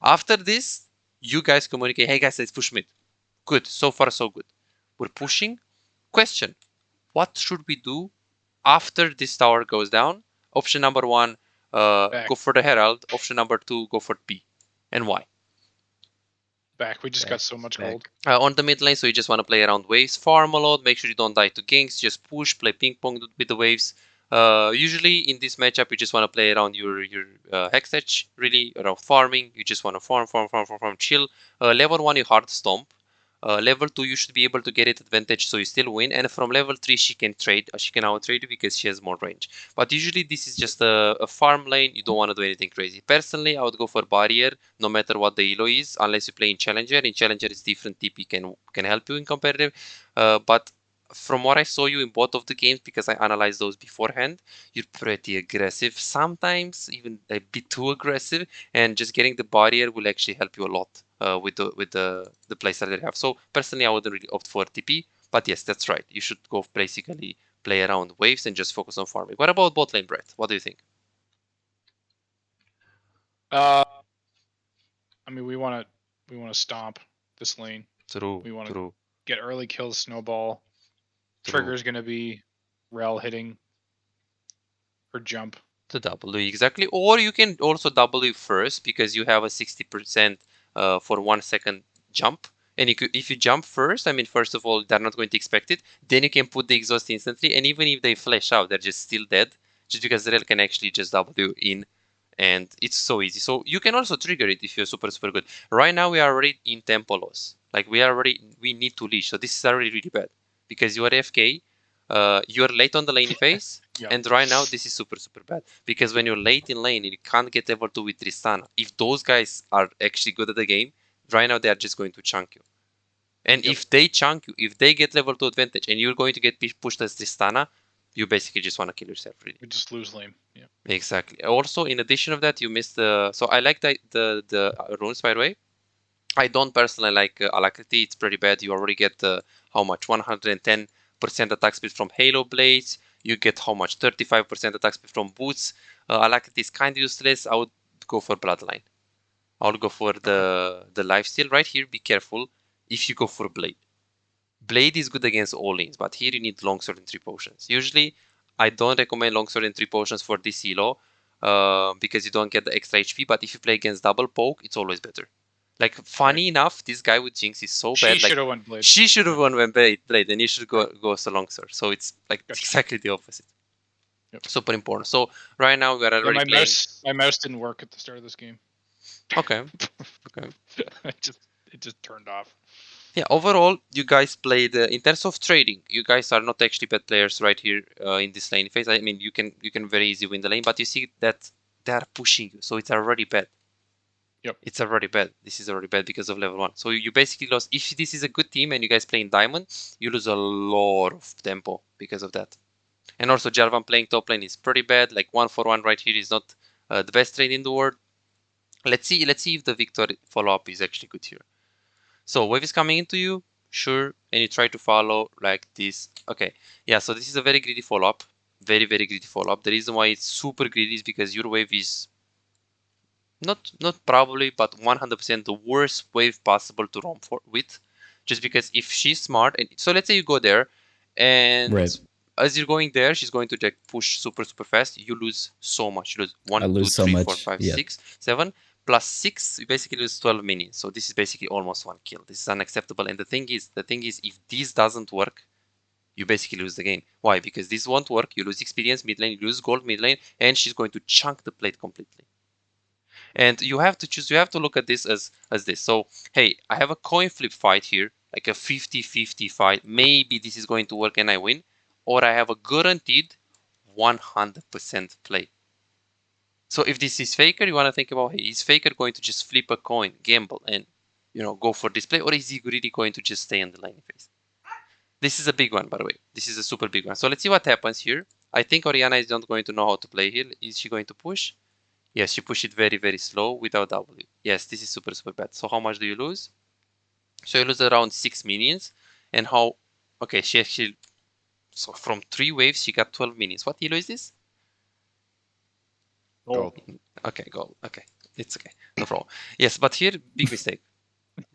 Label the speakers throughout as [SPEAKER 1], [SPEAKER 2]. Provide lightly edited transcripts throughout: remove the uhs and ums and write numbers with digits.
[SPEAKER 1] After this, you guys communicate, hey guys, let's push mid. Good, so far so good. We're pushing. Question, what should we do after this tower goes down? Option number 1, go for the Herald. Option number 2, go for B. And why?
[SPEAKER 2] Back. We just got so much gold.
[SPEAKER 1] On the mid lane, so you just want to play around waves, farm a lot, make sure you don't die to ganks, just push, play ping pong with the waves. Usually in this matchup, you just want to play around your hex edge, really, around farming. You just want to farm, chill. Level 1, you hard stomp. Level 2, you should be able to get it advantage, so you still win. And from level 3, she can trade. She can out trade you because she has more range. But usually this is just a farm lane. You don't want to do anything crazy. Personally, I would go for barrier, no matter what the elo is, unless you play in challenger. In challenger, it's different. TP can help you in competitive. But from what I saw you in both of the games, because I analyzed those beforehand, you're pretty aggressive. Sometimes even a bit too aggressive, and just getting the barrier will actually help you a lot with the playstyle that you have. So personally, I wouldn't really opt for TP, but yes, that's right. You should go basically play around waves and just focus on farming. What about bot lane, Brett? What do you think?
[SPEAKER 2] I mean, we want to stomp this lane.
[SPEAKER 1] True.
[SPEAKER 2] We want to
[SPEAKER 1] True.
[SPEAKER 2] get early kills, snowball. Trigger is going to be Rel hitting her jump.
[SPEAKER 1] The W, exactly. Or you can also W first because you have a 60% for 1 second jump. And if you jump first, I mean, first of all, they're not going to expect it. Then you can put the exhaust instantly. And even if they flash out, they're just still dead. Just because Rel can actually just W in. And it's so easy. So you can also trigger it if you're super, super good. Right now, we are already in tempo loss. Like, we need to leash. So this is already really bad. Because you are AFK. You're late on the lane phase.
[SPEAKER 2] Yep.
[SPEAKER 1] And right now, this is super, super bad. Because when you're late in lane and you can't get level 2 with Tristana, if those guys are actually good at the game, right now they are just going to chunk you. And if they chunk you, if they get level 2 advantage and you're going to get pushed as Tristana, you basically just want to kill yourself, really.
[SPEAKER 2] We just lose lane. Yeah.
[SPEAKER 1] Exactly. Also, in addition of that, you missed the... So I like the runes, by the way. I don't personally like Alacrity. It's pretty bad. You already get how much? 110% attack speed from Halo Blades. You get how much? 35% attack speed from Boots. Alacrity is kind of useless. I would go for Bloodline. I would go for the lifesteal. Right here, be careful if you go for Blade. Blade is good against all lanes, but here you need Longsword and 3 potions. Usually, I don't recommend Longsword and 3 potions for this elo because you don't get the extra HP, but if you play against double poke, it's always better. Like, funny enough, this guy with Jinx is so bad.
[SPEAKER 2] She should have won Blade.
[SPEAKER 1] She should have won when Blade, and you should go as a Longsword. So it's like exactly the opposite.
[SPEAKER 2] Yep.
[SPEAKER 1] Super important. So right now we are already playing.
[SPEAKER 2] My mouse didn't work at the start of this game.
[SPEAKER 1] Okay. Okay.
[SPEAKER 2] it just turned off.
[SPEAKER 1] Yeah, overall, you guys played in terms of trading. You guys are not actually bad players right here in this lane phase. I mean, you can very easily win the lane, but you see that they are pushing you, so it's already bad.
[SPEAKER 2] Yep.
[SPEAKER 1] It's already bad. This is already bad because of level 1. So you basically lost. If this is a good team and you guys play in Diamond, you lose a lot of tempo because of that. And also, Jarvan playing top lane is pretty bad. Like 1-for-1 right here is not the best trade in the world. Let's see if the Victor follow-up is actually good here. So wave is coming into you, sure, and you try to follow like this. Okay, yeah, so this is a very greedy follow-up. Very, very greedy follow-up. The reason why it's super greedy is because your wave is not probably, but 100% the worst wave possible to roam with. Just because if she's smart, and so let's say you go there, and as you're going there, she's going to like push super, super fast. You lose so much. You lose 1, 2, 3, 4, 5, 6, 7. Plus 6, you basically lose 12 minions. So this is basically almost 1 kill. This is unacceptable. And the thing is, if this doesn't work, you basically lose the game. Why? Because this won't work. You lose experience mid lane, you lose gold mid lane, and she's going to chunk the plate completely. And you have to choose. You have to look at this as this. So hey, I have a coin flip fight here, like a 50-50 fight. Maybe this is going to work and I win, or I have a guaranteed 100% play. So if this is Faker, you want to think about, hey, is Faker going to just flip a coin, gamble, and go for this play, or is he really going to just stay in the lane phase? This is a big one, by the way. This is a super big one. So let's see what happens here. I think Orianna is not going to know how to play here. Is she going to push? Yes, she pushed it very, very slow without W. Yes, this is super, super bad. So how much do you lose? So you lose around 6 minions. And how... Okay, she actually... So from 3 waves, she got 12 minions. What elo is this?
[SPEAKER 2] Gold.
[SPEAKER 1] Okay, gold. Okay. It's okay, no problem. Yes, but here, big mistake.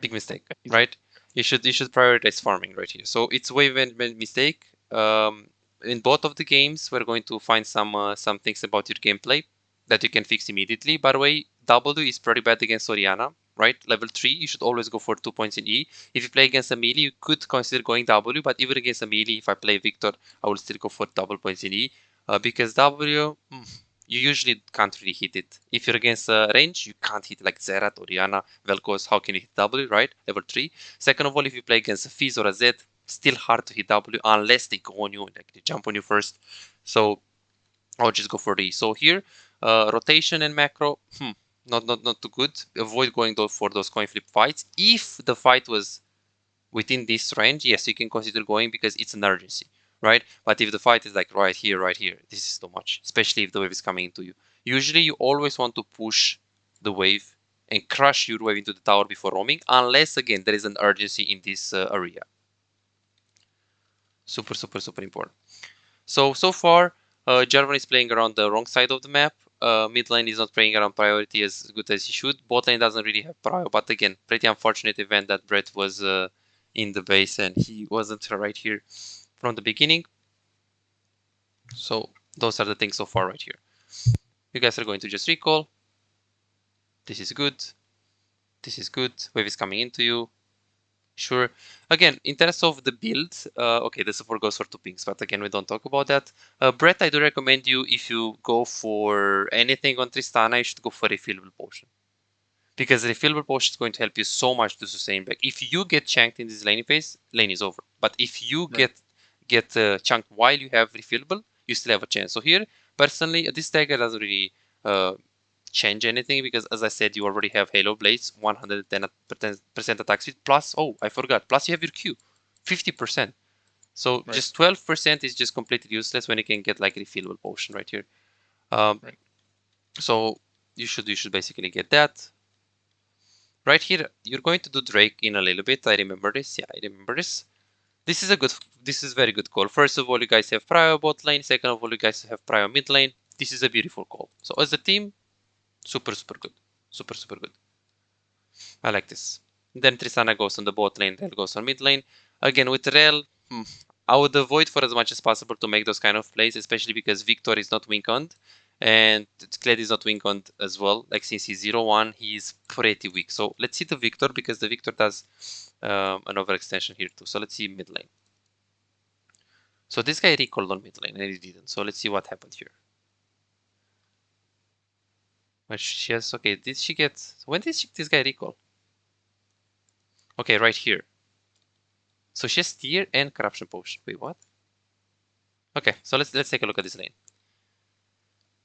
[SPEAKER 1] Big mistake, right? You should prioritize farming right here. So it's wave management mistake. In both of the games, we're going to find some things about your gameplay that you can fix immediately. By the way, W is pretty bad against Oriana, right? Level 3, you should always go for 2 points in E. If you play against a melee, you could consider going W, but even against a melee, if I play Victor, I will still go for double points in E, because W, you usually can't really hit it. If you're against a range, you can't hit like Zerat, Oriana, Vel'Koz. How can you hit W, right? Level 3. Second of all, if you play against a Fizz or a Zed, still hard to hit W unless they go on you, like they jump on you first. So I'll just go for the E. So here, rotation and macro, not too good. Avoid going for those coin flip fights. If the fight was within this range, yes, you can consider going because it's an urgency, right? But if the fight is like right here, this is too much, especially if the wave is coming into you. Usually you always want to push the wave and crush your wave into the tower before roaming, unless again there is an urgency in this area. Super important. So far, Jarvan is playing around the wrong side of the map. Mid lane is not playing around priority as good as he should. Bot lane doesn't really have prior, but again, pretty unfortunate event that Brett was in the base and he wasn't right here from the beginning. So those are the things so far right here. You guys are going to just recall. This is good. This is good. Wave is coming into you. Sure. Again, in terms of the build, okay, the support goes for 2 pings, but again, we don't talk about that. Brett, I do recommend you, if you go for anything on Tristana, you should go for a refillable potion. Because the refillable potion is going to help you so much to sustain back. If you get chunked in this lane phase, lane is over. But if you get chunked while you have refillable, you still have a chance. So here, personally, this dagger doesn't really change anything because, as I said, you already have Halo Blades, 110% attack speed, plus, oh, I forgot, plus you have your Q, 50%. So just 12% is just completely useless when you can get like a refillable potion right here. So you should basically get that. Right here, you're going to do Drake in a little bit. I remember this. Yeah, I remember this. This is very good call. First of all, you guys have prior bot lane. Second of all, you guys have prior mid lane. This is a beautiful call. So as a team, super good. Super good. I like this. Then Tristana goes on the bot lane, Rel goes on mid lane. Again, with Rel, I would avoid for as much as possible to make those kind of plays, especially because Victor is not wing-owned and Kled is not wing-owned as well. Like since he's 0-1, he's pretty weak. So let's see the Victor because the Victor does an overextension here too. So let's see mid lane. So this guy recalled on mid lane and he didn't. So let's see what happened here. But she has, okay, did she get, when did this guy recall? Okay, right here. So she has Tear and Corruption Potion. Wait, what? Okay, so let's take a look at this lane.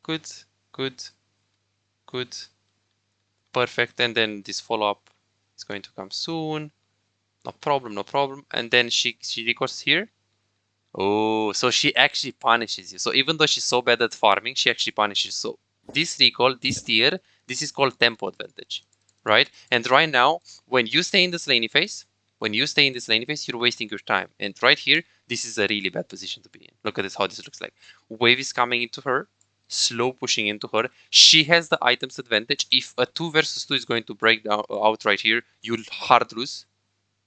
[SPEAKER 1] Good. Perfect. And then this follow-up is going to come soon. No problem. And then she recalls here. Oh, so she actually punishes you. So even though she's so bad at farming, she actually punishes. So this recall, this tier, this is called tempo advantage, right? And right now, when you stay in this laning phase, you're wasting your time. And right here, this is a really bad position to be in. Look at this, how this looks like. Wave is coming into her, slow pushing into her. She has the items advantage. If a 2 versus 2 is going to break down out right here, you'll hard lose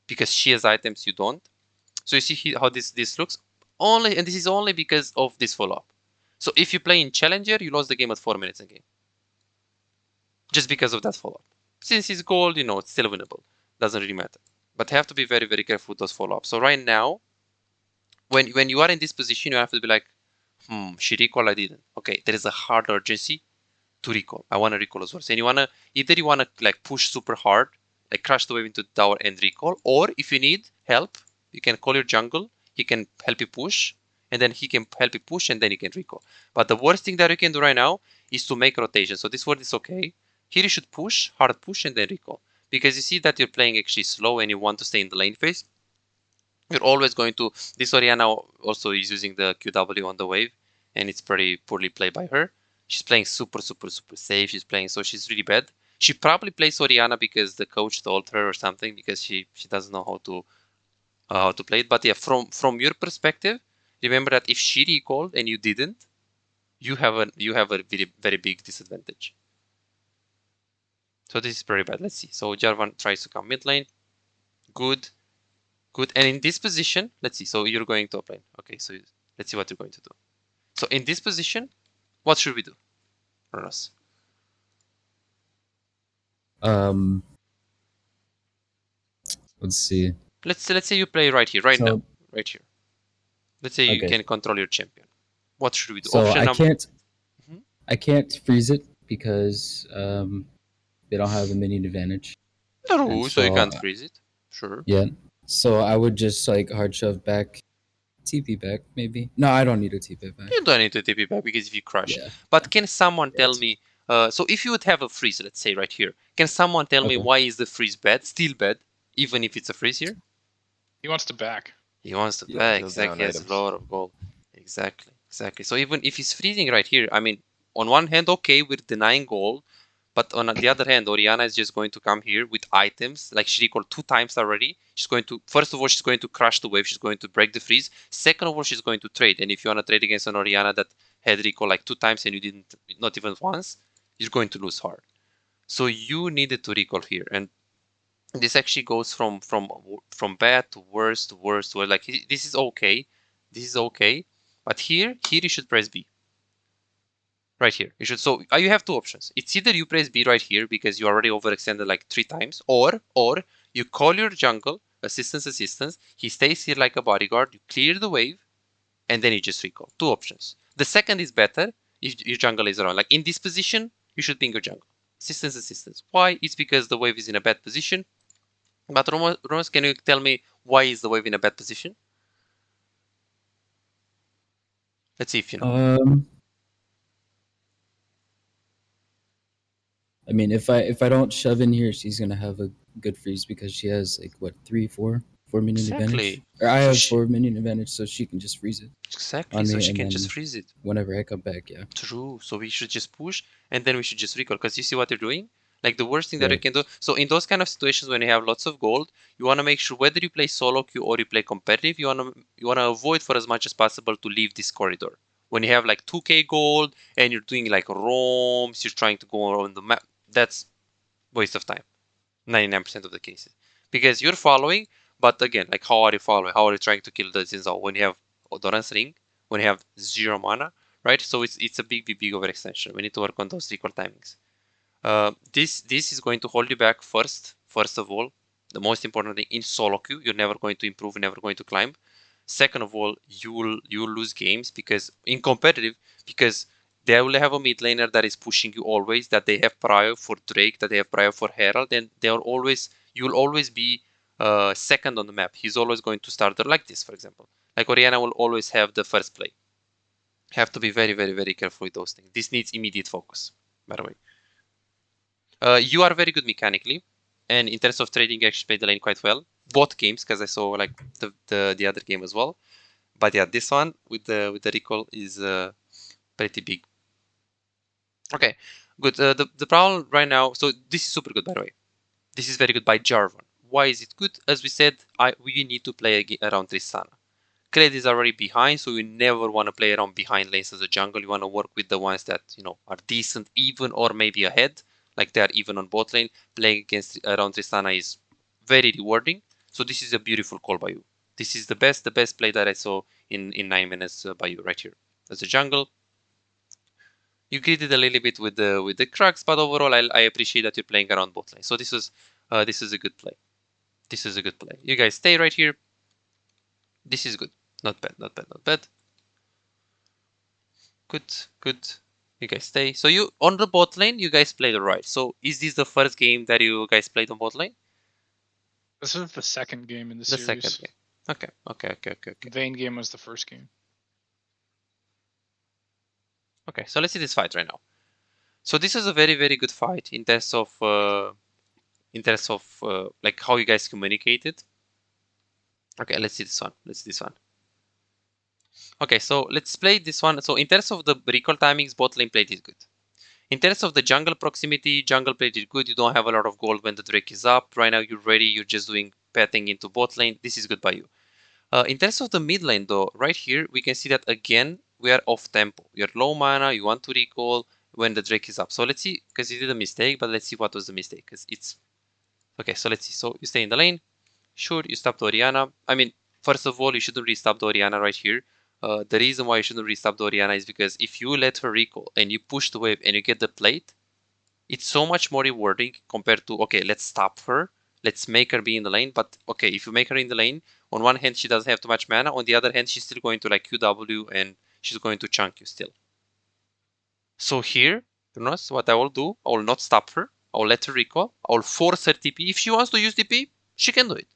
[SPEAKER 1] because she has items you don't. So you see how this looks? And this is only because of this follow-up. So if you play in Challenger, you lost the game at 4 minutes in game. Just because of that follow-up. Since it's gold, it's still winnable. Doesn't really matter. But you have to be very, very careful with those follow-ups. So right now, when you are in this position, you have to be like, she recall, I didn't. Okay, there is a hard urgency to recall. I want to recall as well. So you wanna like push super hard, like crash the wave into the tower and recall, or if you need help, you can call your jungle. He can help you push, and then he can help you push, and then you can recall. But the worst thing that you can do right now is to make rotation. So this word is okay. Here you should push, hard push, and then recall. Because you see that you're playing actually slow and you want to stay in the lane phase. You're always going to... This Oriana also is using the QW on the wave, and it's pretty poorly played by her. She's playing super safe. She's playing, so she's really bad. She probably plays Oriana because the coach told her or something, because she doesn't know how to play it. But yeah, from your perspective, remember that if she recalled and you didn't, you have a very, very big disadvantage. So this is very bad. Let's see. So Jarvan tries to come mid lane. Good. Good. And in this position, let's see. So you're going top lane. Okay, so let's see what you're going to do. So in this position, what should we do, Ronos?
[SPEAKER 3] Let's see.
[SPEAKER 1] Let's say you play right here, right now, right here. Let's say you
[SPEAKER 3] Okay.
[SPEAKER 1] can control your champion. What should we do?
[SPEAKER 3] So
[SPEAKER 1] Option
[SPEAKER 3] I
[SPEAKER 1] number.
[SPEAKER 3] can't.
[SPEAKER 1] Mhm.
[SPEAKER 3] I can't freeze it because they don't have a minion advantage.
[SPEAKER 1] No,
[SPEAKER 3] And
[SPEAKER 1] so you
[SPEAKER 3] so,
[SPEAKER 1] can't freeze it. Sure.
[SPEAKER 3] Yeah. So I would just like hard shove back, TP back maybe. No, I don't need a TP back.
[SPEAKER 1] You don't need to TP back because if you crush.
[SPEAKER 3] Yeah.
[SPEAKER 1] But can someone
[SPEAKER 3] Yeah,
[SPEAKER 1] tell me? So if you would have a freeze, let's say right here, can someone tell me
[SPEAKER 3] Okay.
[SPEAKER 1] why is the freeze bad? Still bad, even if it's a freeze here.
[SPEAKER 2] He wants to back.
[SPEAKER 1] He wants to
[SPEAKER 4] Yeah,
[SPEAKER 1] back.
[SPEAKER 4] he'll
[SPEAKER 1] Exactly.
[SPEAKER 4] down
[SPEAKER 1] He has a
[SPEAKER 4] items.
[SPEAKER 1] lot of gold. Exactly. So even if he's freezing right here, I mean, on one hand, okay, we're denying gold, but on the other hand, Oriana is just going to come here with items, like she recalled 2 times already. She's going to, first of all, she's going to crush the wave. She's going to break the freeze. Second of all, she's going to trade. And if you want to trade against an Oriana that had recall like 2 times and you didn't, not even once, you're going to lose hard. So you needed to recall here, and this actually goes from bad to worse to worse to worse. Like this is okay, but here you should press B. Right here, you should. So you have 2 options. It's either you press B right here because you already overextended like 3 times, or you call your jungle assistance. He stays here like a bodyguard. You clear the wave, and then you just recall. 2 options. The second is better if your jungle is around. Like in this position, you should ping your jungle. Assistance. Why? It's because the wave is in a bad position. But Romas, can you tell me why is the wave in a bad position? Let's see if you know.
[SPEAKER 3] I mean, if I don't shove in here, she's gonna have a good freeze because she has like what 4 minion advantage. Or I
[SPEAKER 1] So
[SPEAKER 3] have 4 minion advantage, so she can just freeze it.
[SPEAKER 1] Exactly. So
[SPEAKER 3] me,
[SPEAKER 1] she
[SPEAKER 3] and
[SPEAKER 1] can
[SPEAKER 3] then
[SPEAKER 1] just freeze it.
[SPEAKER 3] Whenever I come back, yeah.
[SPEAKER 1] True. So we should just push, and then we should just recall. Because you see what you're doing? Like the worst thing that you can do. So in those kind of situations when you have lots of gold, you want to make sure whether you play solo queue or you play competitive, you want to avoid for as much as possible to leave this corridor. When you have like 2k gold and you're doing like roams, you're trying to go around the map, that's waste of time. 99% of the cases. Because you're following, but again, like how are you following? How are you trying to kill the Zinzao when you have Odoran's ring, when you have 0 mana, right? So it's a big overextension. We need to work on those recall timings. This is going to hold you back first of all. The most important thing in solo queue, you're never going to improve, never going to climb. Second of all, you will lose games because in competitive, because they will have a mid laner that is pushing you always, that they have prior for Drake, that they have prior for Herald, and you will always be second on the map. He's always going to start there like this, for example. Like Oriana will always have the first play. Have to be very careful with those things. This needs immediate focus, by the way. You are very good mechanically, and in terms of trading, you actually played the lane quite well. Both games, because I saw like the other game as well. But yeah, this one with the recall is pretty big. Okay, good. The problem right now, so this is super good, by the way. This is very good by Jarvan. Why is it good? As we said, we need to play around Tristana. Kled is already behind, so you never want to play around behind lanes as a jungle. You want to work with the ones that are decent, even or maybe ahead, like they are even on bot lane. Playing against around Tristana is very rewarding. So this is a beautiful call by you. This is the best play that I saw in 9 minutes by you right here as a jungle. You greeted a little bit with the crux, but overall I appreciate that you're playing around bot lane. So this is a good play. This is a good play. You guys stay right here. This is good. Not bad. Good. You guys stay. So you on the bot lane, you guys played right. So is this the first game that you guys played on bot lane?
[SPEAKER 2] This is the second game in the series.
[SPEAKER 1] The second game. Okay.
[SPEAKER 2] The Vayne game was the first game.
[SPEAKER 1] Okay, so let's see this fight right now. So this is a very good fight in terms of like how you guys communicated. Okay, let's see this one. Okay, so let's play this one. So in terms of the recall timings, bot lane played it good. In terms of the jungle proximity, jungle played it good. You don't have a lot of gold when the Drake is up. Right now you're ready. You're just doing petting into bot lane. This is good by you. In terms of the mid lane though, right here, we can see that again, we are off tempo. You're low mana, you want to recall, when the Drake is up. So let's see, because you did a mistake, but let's see what was the mistake, because it's okay. So let's see. So you stay in the lane. Sure, you stop the Orianna. I mean, first of all, you shouldn't restop the Orianna right here. The reason why you shouldn't restop the Orianna is because if you let her recall and you push the wave and you get the plate, it's so much more rewarding compared to, okay, let's stop her. Let's make her be in the lane. But okay, if you make her in the lane, on one hand, she doesn't have too much mana. On the other hand, she's still going to like QW and she's going to chunk you still. So here, Jonas, what I will do, I will not stop her. I will let her recall. I will force her TP. If she wants to use TP, she can do it.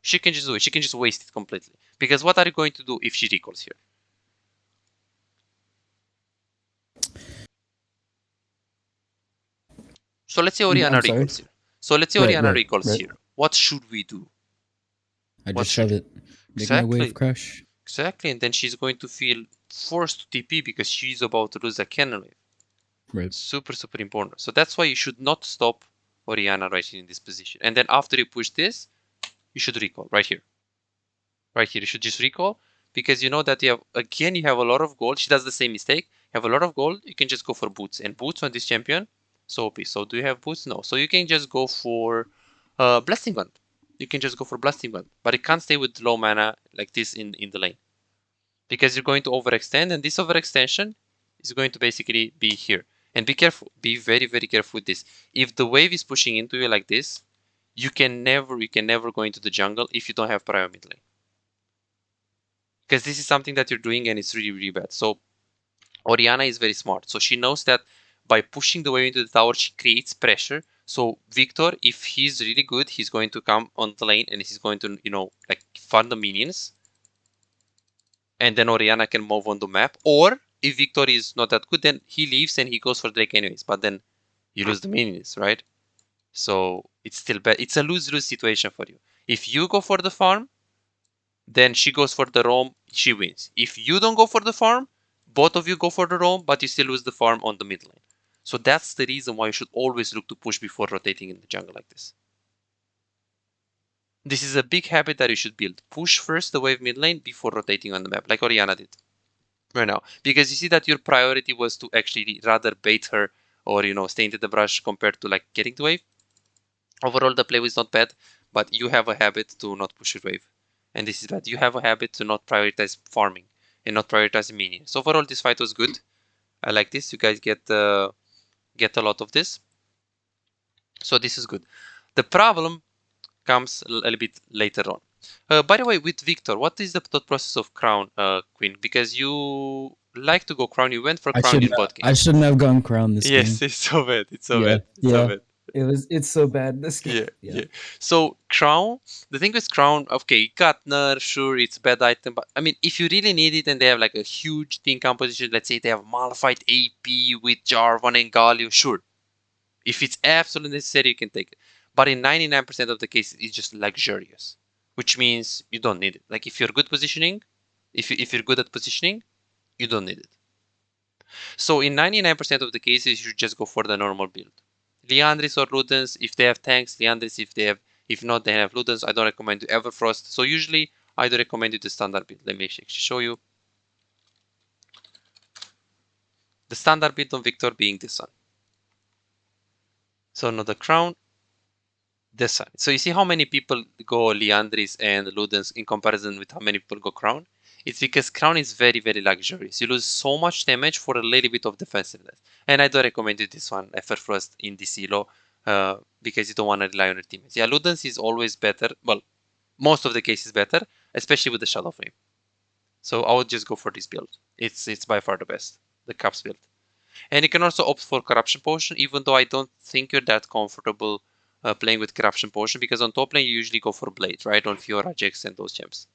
[SPEAKER 1] She can just do it. She can just waste it completely. Because what are you going to do if she recalls here? So let's say Orianna recalls here. So let's say Orianna recalls here. What should we do?
[SPEAKER 3] I just shove it. Make my wave crash.
[SPEAKER 1] Exactly, and then she's going to feel forced to TP because she's about to lose a cannon wave.
[SPEAKER 3] Right.
[SPEAKER 1] Super, super important. So that's why you should not stop Orianna right here in this position. And then after you push this, you should recall right here. Right here, you should just recall because you know that you have, again, you have a lot of gold. She does the same mistake. You have a lot of gold, you can just go for boots. And boots on this champion, so OP. So do you have boots? No. So you can just go for Blasting Wand. You can just go for Blasting Wand. But it can't stay with low mana like this in the lane. Because you're going to overextend, and this overextension is going to basically be here. And be careful. Be very, very careful with this. If the wave is pushing into you like this, you can never go into the jungle if you don't have prior mid lane. Because this is something that you're doing and it's really, really bad. So Orianna is very smart. So she knows that by pushing the wave into the tower, she creates pressure. So Victor, if he's really good, he's going to come on the lane and he's going to, you know, like farm the minions. And then Orianna can move on the map. Or if Victor is not that good, then he leaves and he goes for Drake anyways. But then you lose the minions, right? So it's still bad. It's a lose-lose situation for you. If you go for the farm, then she goes for the roam, she wins. If you don't go for the farm, both of you go for the roam, but you still lose the farm on the mid lane. So that's the reason why you should always look to push before rotating in the jungle like this. This is a big habit that you should build. Push first the wave mid lane before rotating on the map, like Orianna did right now. Because you see that your priority was to actually rather bait her or, you know, stay into the brush compared to like getting the wave. Overall, the play was not bad, but you have a habit to not push your wave. And this is bad. You have a habit to not prioritize farming and not prioritize minions. So overall, this fight was good. I like this. You guys get a lot of this. So this is good. The problem comes a little bit later on. By the way, with Victor, what is the thought process of Crown, Queen? Because you like to go Crown. You went for Crown in bot game.
[SPEAKER 3] I shouldn't have gone Crown this game.
[SPEAKER 1] Yes, it's so bad. It's so bad. It's so bad.
[SPEAKER 3] It's so bad this game.
[SPEAKER 1] Yeah. So Crown, the thing with Crown, okay, Cutner, sure, it's a bad item, but I mean, if you really need it and they have like a huge team composition, let's say they have Malphite AP with Jarvan and Galio, sure. If it's absolutely necessary, you can take it. But in 99% of the cases, it's just luxurious, which means you don't need it. Like if you're good positioning, if you're good at positioning, you don't need it. So in 99% of the cases, you should just go for the normal build. Liandry's or Ludens, if they have tanks, Liandry's if not, they have Ludens. I don't recommend you Everfrost. So usually, I do recommend you the standard build. Let me actually show you. The standard build on Victor being this one. So not the Crown, this one. So you see how many people go Liandry's and Ludens in comparison with how many people go Crown? It's because Crown is very, very luxurious. You lose so much damage for a little bit of defensiveness. And I do recommend you this one, Everfrost in this elo, because you don't want to rely on your teammates. Yeah, Ludens is always better. Well, most of the cases better, especially with the Shadow Flame. So I would just go for this build. It's by far the best, the Caps build. And you can also opt for Corruption Potion, even though I don't think you're that comfortable playing with Corruption Potion, because on top lane you usually go for Blade, right? On Fiora, Jax, and those champs.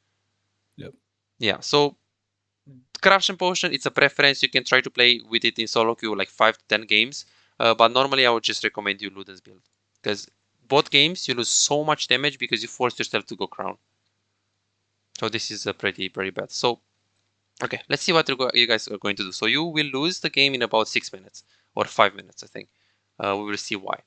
[SPEAKER 3] Yep.
[SPEAKER 1] Yeah, so Corruption Potion, it's a preference. You can try to play with it in solo queue like 5 to 10 games. But normally I would just recommend you Ludens build. Because both games you lose so much damage because you force yourself to go Crown. So this is pretty bad. So, okay, let's see what you guys are going to do. So you will lose the game in about 6 minutes. Or 5 minutes, I think. We will see why.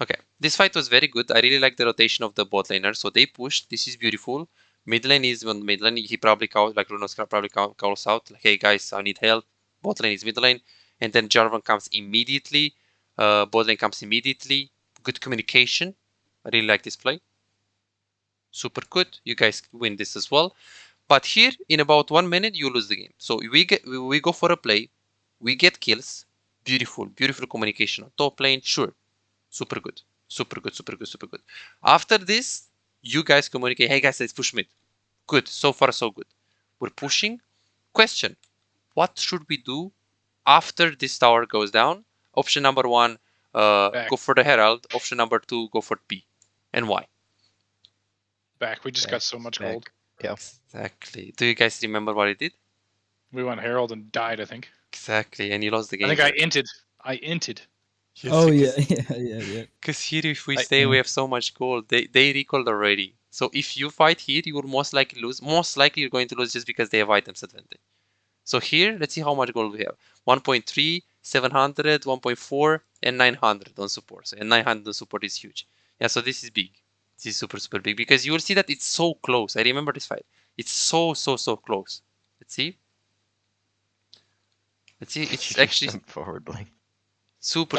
[SPEAKER 1] Okay, this fight was very good. I really like the rotation of the bot laner. So they pushed. This is beautiful. Mid lane is on mid lane. He probably calls, like Runos probably calls out, like, hey guys, I need help. Bot lane is mid lane. and then Jarvan comes immediately. Bot lane comes immediately. Good communication. I really like this play. Super good. You guys win this as well. But here, in about 1 minute, you lose the game. So we go for a play. We get kills. Beautiful, beautiful communication on top lane. Sure. Super good. Super good, super good, super good. After this, you guys communicate. Hey guys, let's push mid. Good. So far, so good. We're pushing. Question. What should we do after this tower goes down? Option number 1, go for the Herald. Option number 2, go for B. And why?
[SPEAKER 2] Back. We just got so much gold.
[SPEAKER 4] Yeah.
[SPEAKER 1] Exactly. Do you guys remember what I did?
[SPEAKER 2] We went Herald and died, I think.
[SPEAKER 1] Exactly. And you lost the game.
[SPEAKER 2] I think I inted.
[SPEAKER 1] Yes,
[SPEAKER 3] Oh
[SPEAKER 1] because,
[SPEAKER 3] yeah.
[SPEAKER 1] Because here, if we stay, we have so much gold. They recalled already. So if you fight here, you will most likely lose. Most likely, you're going to lose just because they have items advantage. So here, let's see how much gold we have. 1.3, 700, 1.4, and 900 on support. So, and 900 on support is huge. Yeah, so this is big. This is super, super big. Because you will see that it's so close. I remember this fight. It's so close. Let's see. Let's see. It's actually
[SPEAKER 4] forward lane.
[SPEAKER 1] super.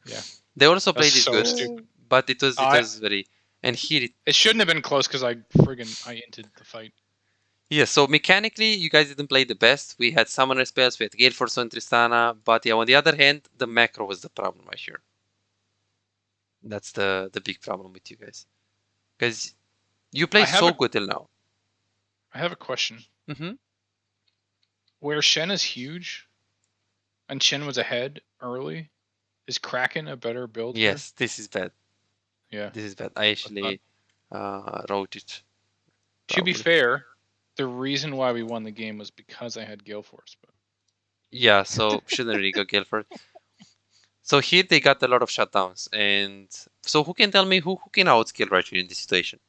[SPEAKER 2] Yeah.
[SPEAKER 1] They also played
[SPEAKER 2] That's
[SPEAKER 1] it
[SPEAKER 2] so
[SPEAKER 1] good,
[SPEAKER 2] stupid.
[SPEAKER 1] but it was very. And here
[SPEAKER 2] it shouldn't have been close because I inted the fight.
[SPEAKER 1] Yeah, so mechanically, you guys didn't play the best. We had summoner spells, we had Gale Force on Tristana, but yeah, on the other hand, the macro was the problem right here. That's the big problem with you guys. Because you played so good till now.
[SPEAKER 2] I have a question.
[SPEAKER 1] Mm-hmm.
[SPEAKER 2] Where Shen is huge, and Shen was ahead early, is Kraken a better build?
[SPEAKER 1] Yes, this is bad.
[SPEAKER 2] Yeah.
[SPEAKER 1] This is bad. I actually wrote it.
[SPEAKER 2] To be fair, the reason why we won the game was because I had Gale Force. But
[SPEAKER 1] yeah, so shouldn't really go Gale Force. So here they got a lot of shutdowns, and so who can tell me who can outscale right here in this situation?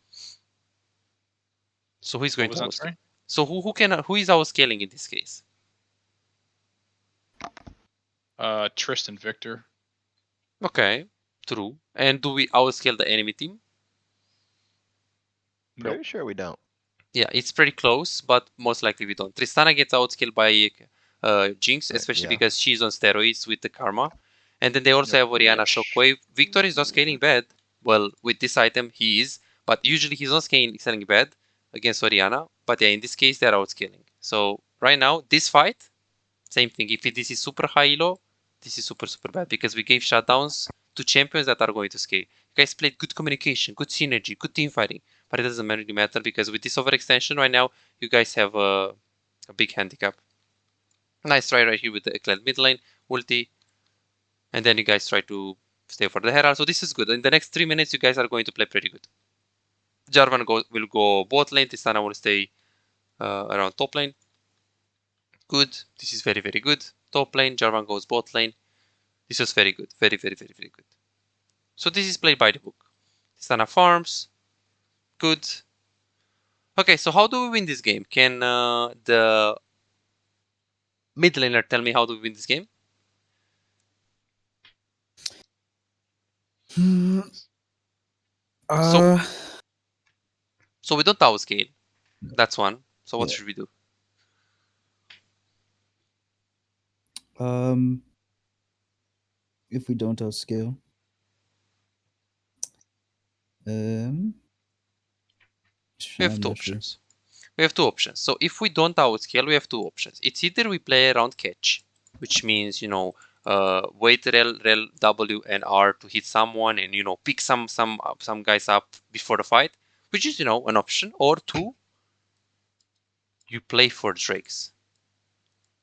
[SPEAKER 1] So who's going to outscale? So who is outscaling in this case?
[SPEAKER 2] Tristan Victor.
[SPEAKER 1] Okay, true. And do we outscale the enemy team?
[SPEAKER 4] Pretty sure we don't.
[SPEAKER 1] Yeah, it's pretty close, but most likely we don't. Tristana gets outscaled by Jinx, especially because she's on steroids with the Karma. And then they also have Orianna Shockwave. Victor is not scaling bad. Well, with this item, he is. But usually he's not scaling bad against Orianna. But yeah, in this case, they're outscaling. So right now, this fight, same thing. If this is super high elo, this is super bad. Because we gave shutdowns to champions that are going to scale. You guys played good communication, good synergy, good team fighting. But it doesn't really matter because with this overextension right now, you guys have a big handicap. Nice try right here with the Eclat mid lane, ulti. And then you guys try to stay for the Herald. So this is good. In the next 3 minutes, you guys are going to play pretty good. Jarvan will go bot lane. Tristana will stay around top lane. Good. This is very good. Top lane. Jarvan goes bot lane. This was very good. Very good. So this is played by the book. Tristana farms. Good. Okay, so how do we win this game? Can the mid laner tell me how do we win this game? So we don't outscale. That's one. So what should we do?
[SPEAKER 3] If we don't outscale,
[SPEAKER 1] we have two options. We have two options. So if we don't outscale, we have two options. It's either we play around catch, which means, you know, wait rel, W and R to hit someone and, you know, pick some guys up before the fight, which is, you know, an option. Or two, you play for Drakes.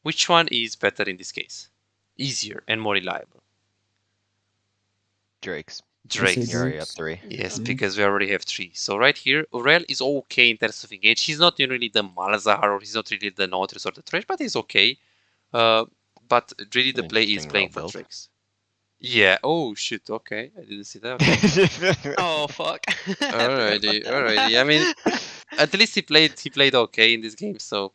[SPEAKER 1] Which one is better in this case? Easier and more reliable?
[SPEAKER 4] Drakes.
[SPEAKER 1] Drakes.
[SPEAKER 4] You're already up 3.
[SPEAKER 1] Yes, because we already have 3. So right here, Aurel is okay in terms of engage. He's not really the Malazar or he's not really the Nautilus or the Thresh, but he's okay. But really the play is playing for Drakes. Yeah, oh shit, okay. I didn't see that. Okay.
[SPEAKER 5] Oh fuck.
[SPEAKER 1] Alrighty. I mean, at least he played okay in this game, so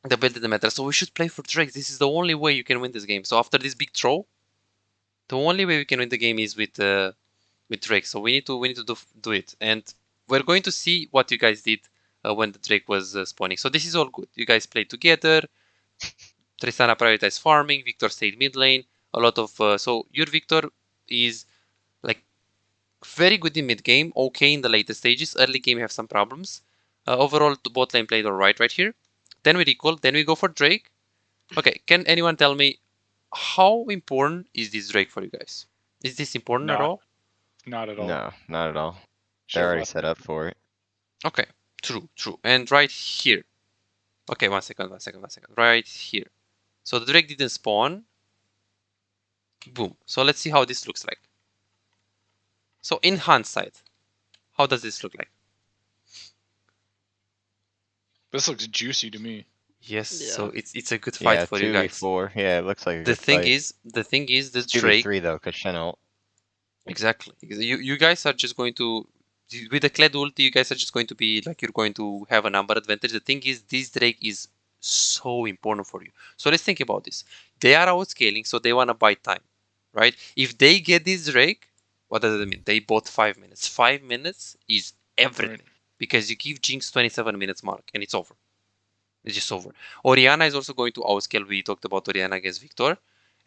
[SPEAKER 1] the build didn't matter. So we should play for Drakes. This is the only way you can win this game. So after this big throw, the only way we can win the game is with Drake. So we need to do it, and we're going to see what you guys did when the Drake was spawning. So this is all good. You guys played together. Tristana prioritized farming, Victor stayed mid lane, a lot of, so your Victor is like very good in mid game, okay in the later stages, early game you have some problems. Overall, the bot lane played alright right here. Then we recall, then we go for Drake. Okay, can anyone tell me how important is this Drake for you guys? Is this important at all?
[SPEAKER 2] Not at all.
[SPEAKER 4] No, not at all.
[SPEAKER 2] Should've
[SPEAKER 4] They're already
[SPEAKER 2] left
[SPEAKER 4] set
[SPEAKER 2] it.
[SPEAKER 4] up for it.
[SPEAKER 1] Okay, true. And right here. Okay, one second. Right here. So the Drake didn't spawn. Boom. So let's see how this looks like. So in hindsight, how does this look like?
[SPEAKER 2] This looks juicy to me.
[SPEAKER 1] Yes,
[SPEAKER 5] Yeah.
[SPEAKER 1] so it's a good fight
[SPEAKER 4] Yeah,
[SPEAKER 1] for you guys.
[SPEAKER 4] 2v4. Yeah, it looks like a
[SPEAKER 1] The
[SPEAKER 4] good
[SPEAKER 1] thing
[SPEAKER 4] fight.
[SPEAKER 1] is, the
[SPEAKER 4] It's
[SPEAKER 1] Drake.
[SPEAKER 4] 2v3 though, cause Shen ult.
[SPEAKER 1] Exactly. You guys are just going to, with the Kled ulti, you guys are just going to be like, you're going to have a number advantage. The thing is, this Drake is so important for you. So let's think about this. They are outscaling, so they want to buy time, right? If they get this Drake, what does it mean? They bought 5 minutes. 5 minutes is everything.
[SPEAKER 2] Right.
[SPEAKER 1] Because you give Jinx 27 minutes mark and it's over. It's just over. Orianna is also going to outscale. We talked about Orianna against Victor.